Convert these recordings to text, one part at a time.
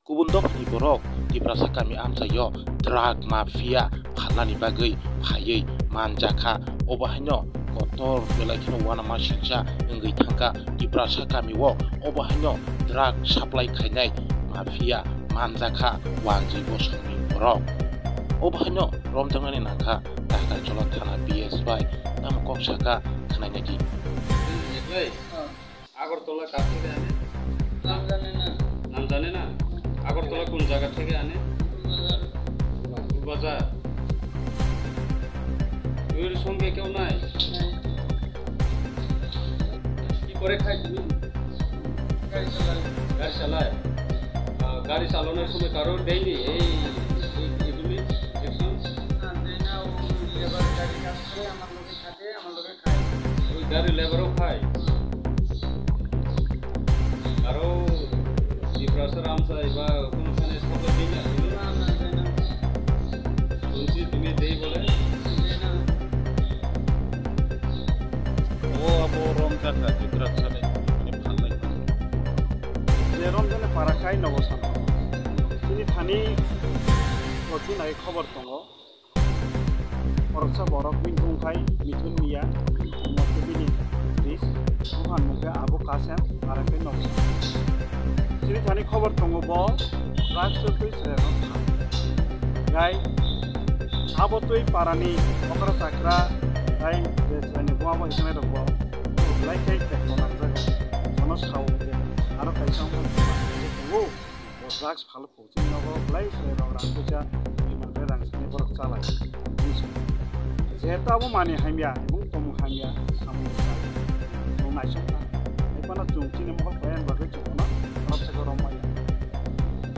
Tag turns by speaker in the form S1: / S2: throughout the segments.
S1: Kubun dopni borok diprasa kami amsayo drug mafia phalani bagui phayei manjaka obahanyo kotor belakino wana masingsa engui thangka diprasa kami wo obahanyo drug supply khainai mafia manjaka wanji bosoni borok obahanyo romjangnani nangkha Dhaka Chola Thana PSY nam koksaka khanainyaki
S2: Agartala কাছ থেকে আনে নাম জানে না আগরতলা কোন জায়গা থেকে আনে বাজার এর সঙ্গে কেউ নাই কি করে খাই তুমি গাড়ি চালায় গাড়ি চালানোর সময় কারো দেয়নি এই এগুলি দেখছো ওই গাড়ি লেবারও খায় আরো ডিপ্রেসার আমসা বা কোনখানে খবর দিই না শুনছি তুমি দেই বলে
S1: ও আবো রমজান না ডিপ্রেসারে মানে ভাল লাগে
S3: যে রমজানে পারাকাই নবসান তিনি থানি কঠিনাই খবর দङ फरसा बरक मिनथुंखाय मिथुन मिया मथुबिनि रिस सुहान मुखे आबो कासेम आराखै नक्सा सिरि थानि खबर दङ ब राजसोखै सेरो गाय आबो तै पारानि अकरा साकरा गाय जे सेने बुआबो हिसाने दङ लाइकै टेक्नोना जागा जनो साउ आरो काइसां ओ ड्राग्स फाल पौचिं नगो ब्लाइ सेरो रांगुजा बिमानबे रांसनि बरक चालाय जेहेतु माने हामिया एबं तमु हामिया सामु जों नायसंना हाइपाना चुंचिनि महल बयान बागै जोंना रबसेको रमाया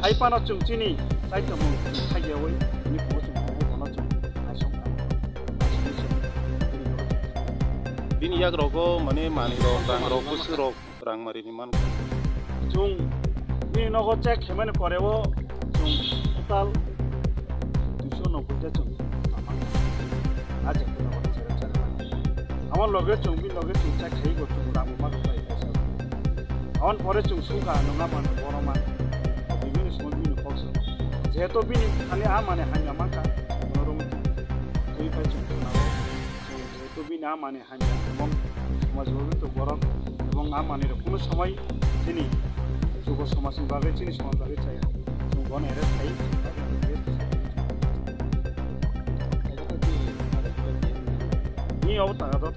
S3: हाइपाना चुंचिनि साइतमु थाइयावै नि पोजों हाइपाना जों नायसंना
S1: bini yak rogo mane mani ro rang ro kusro rang marini man
S3: जों bini नगो चेक हेमाने परेवो जों टोटाल 290 टा जों आज আমার লগে চুংবি লগে চুংচা খাই গতো রামু মাকে পাই পয়সা আওন পরে চুংসুকা নঙা মান বড় মান বিভিন্ন সময় বিভিন্ন পয়সা যেহেতু বিনি খালি আ মানে হাঙ্গা মাকা নরম তুই পাই চুংসুনা যেহেতু বিনি আ মানে হাঙ্গা এবং সমাজ তো বড় এবং আ মানে কোনো সময় তিনি যুব সমাজের ভাবে চিনি সমাজ ভাবে চাই जों বনে এর খাই ini apa tangga tuh?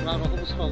S3: Nah, aku bisa.